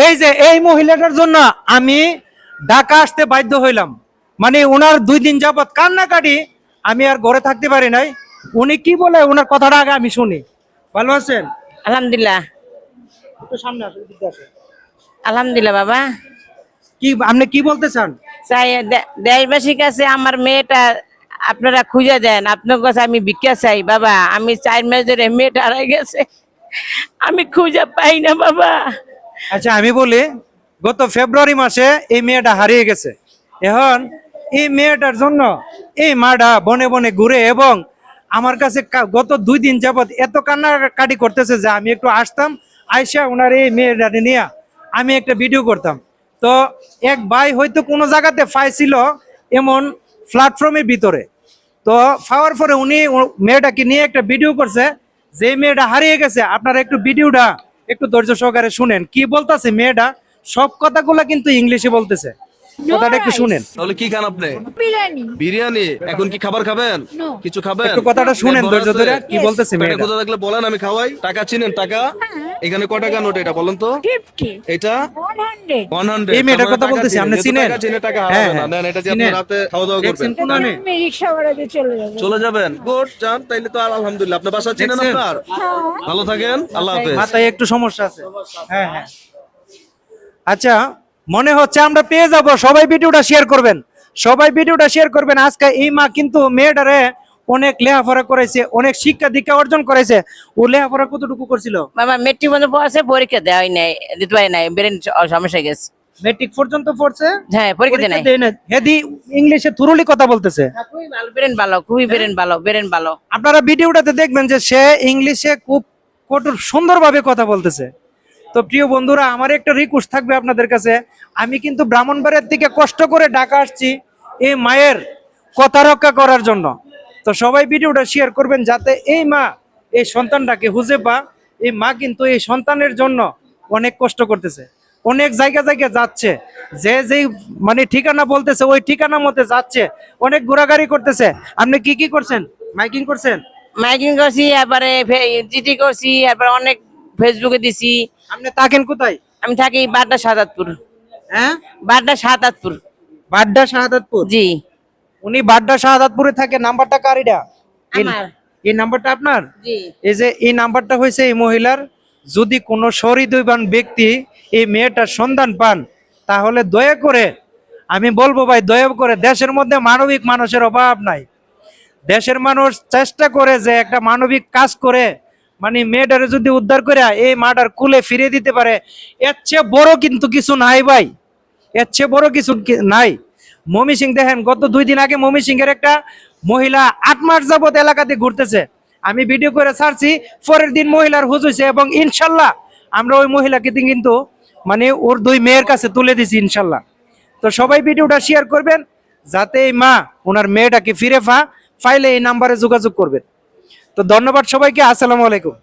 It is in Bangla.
এই যে এই মহিলাটার জন্য আমি ঢাকা আসতে বাধ্য হইলাম। মানে ওনার 2 দিন যাবত কান্নাকাটি, আমি আর ঘরে থাকতে পারি নাই। উনি কি বলে ওনার কথাটা আগে আমি শুনি। ভালো আছেন? আলহামদুলিল্লাহ। একটু সামনে আসুন, দিকে আসুন। আলহামদুলিল্লাহ বাবা। কি আপনি কি বলতে চান? চাই দেশবাসীর কাছে আমার মেয়েটা আপনারা খুঁজে দেন। আপনার কাছে আমি ভিক্ষা চাই বাবা। আমি 4 মাস ধরে মেয়েটা হারাই গেছে, আমি খুঁজে পাই না বাবা। আচ্ছা আমি বলি, গত ফেব্রুয়ারি মাসে এই মেয়েটা হারিয়ে গেছে। এখন এই মেয়েটার জন্য এই মাটা বনে বনে ঘুরে এবং আমার কাছে গত 2 দিন যাবত এত কান্নাকাটি করতেছে যে আমি একটু আসতাম, আইসা ওনার এই মেয়েটা নিয়ে আমি একটা ভিডিও করতাম। তো এক ভাই হয়তো কোনো জায়গাতে পাইছিল এমন প্ল্যাটফর্মের ভিতরে, তো পাওয়ার পরে উনি মেয়েটাকে নিয়ে একটা ভিডিও করছে। যে মেয়েটা হারিয়ে গেছে, আপনারা একটু ভিডিওটা একটু ধৈর্য সহকারে শুনেন কি বলতেছে মেয়েটা। সব কথাগুলা কিন্তু ইংলিশে বলতেছে, কথাটা একটু শুনেন। তাহলে কি খান আপনি? বিরিয়ানি। বিরিয়ানি? এখন কি খাবার খাবেন? No. কিছু খাবেন? একটু কথাটা শুনেন ধৈর্য ধরে কি বলতেছে পেটে মেয়েটা। ক্ষুধা থাকলে বলেন, আমি খাওয়াই। টাকা চিনেন? টাকা এখানে কয় টাকা নোট এটা বলেন তো? 50, এটা 100। 100। এই মেয়েটার কথা বলতেছি, আপনি চিনেন? টাকা চিনে টাকা হ্যাঁ, হারাবেন না। হ্যাঁ, নেন, এটা দিয়ে আপনি চিনেন। রাতে খাওয়া দাওয়া করবেন। দেখছেন কোন আনে? আমি রিক্সা ভাড়া দিয়ে চলে যাবো। চলে যাবেন? গুড, যান তাইলে তো আর আলহামদুলিল্লাহ। আপনার বাসা চিনেন দেখছেন? আপনার? ভালো থাকেন, আল্লাহ হাফেজ। মাথায় একটু সমস্যা আছে। হ্যাঁ হ্যাঁ, আচ্ছা মনে হচ্ছে আমরা পেয়ে যাব। সবাই ভিডিওটা শেয়ার করবেন, সবাই ভিডিওটা শেয়ার করবেন। আজকে এই মা কিন্তু মেয়েটারে অনেক লেখাপড়া করেছে, অনেক শিক্ষা দীক্ষা অর্জন করেছে। ও লেখাপড়া কতটুকু করছিল? বাবা মেট্রিক পর্যন্ত পড়াছে, পরীক্ষা দেওয়াই নাই, দিতে পারি নাই, ব্রেন সমস্যা গেছে। মেট্রিক পর্যন্ত পড়ছে, হ্যাঁ পরীক্ষা দেয় নাই। দেয় নাই। হেদি ইংলিশে থুরুলি কথা বলতেছে। খুবই ভালো, ব্রেন ভালো, খুবই ব্রেন ভালো, ব্রেন ভালো। আপনারা ভিডিওটাতে দেখবেন যে সে ইংলিশে খুব কঠোর সুন্দরভাবে কথা বলতেছে। তো প্রিয় বন্ধুরা, আমার একটা রিকোয়েস্ট থাকবে আপনাদের কাছে। আমি কিন্তু ব্রাহ্মণবাড়িয়ার থেকে কষ্ট করে ঢাকা আসছি এই মায়ের কথা রক্ষা করার জন্য। তো সবাই ভিডিওটা শেয়ার করবেন যাতে এই মা এই সন্তানটাকে খুঁজে পা। এই মা কিন্তু এই সন্তানের জন্য অনেক কষ্ট করতেছে, অনেক জায়গা জায়গায় যাচ্ছে, যে যেই মানে ঠিকানা বলতেছে ওই ঠিকানা মতে যাচ্ছে, অনেক ঘোরাঘুরি করতেছে। আপনি কি কি করছেন? মাইকিং করছেন? মাইকিং করছি, এরপরে চিঠি করছি, এরপরে অনেক ফেসবুকে দিছি। আপনি থাকেন কোথায়? আমি থাকি বাড্ডা শাহাদাতপুর। হ্যাঁ, বাড্ডা শাহাদাতপুর। বাড্ডা শাহাদাতপুর। জি উনি বাড্ডা শাহাদাতপুরে থাকে। নাম্বারটা কার এটা? আমার। এই নাম্বারটা আপনার? জি। এই যে এই নাম্বারটা হয়েছে এই মহিলার। যদি কোনো সহৃদয়বান ব্যক্তি এই মেয়েটার সন্ধান পান তাহলে দয়া করে, আমি বলবো ভাই দয়া করে, দেশের মধ্যে মানবিক মানুষের অভাব নাই। দেশের মানুষ চেষ্টা করে যে একটা মানবিক কাজ করে মানে মেয়েটারে যদি উদ্ধার করে এই মাটার কুলে ফিরিয়ে দিতে পারে, এর চেয়ে বড় কিন্তু কিছু নাই ভাই, এর চেয়ে বড় কিছু নাই। মমি সিং দেখেন, গত 2 দিন আগে মমি সিং এর একটা মহিলা 8 মাস যাবত এলাকাতে ঘুরতেছে। আমি ভিডিও করে ছাড়ছি, পরের দিন মহিলার হুজ হয়েছে এবং ইনশাল্লাহ আমরা ওই মহিলাকে কিন্তু মানে ওর 2 মেয়ের কাছে তুলে দিছি ইনশাল্লাহ। তো সবাই ভিডিওটা শেয়ার করবেন যাতে এই মা ওনার মেয়েটাকে ফিরে পাইলে এই নাম্বারে যোগাযোগ করবেন। তো ধন্যবাদ সবাইকে, আসসালামু আলাইকুম।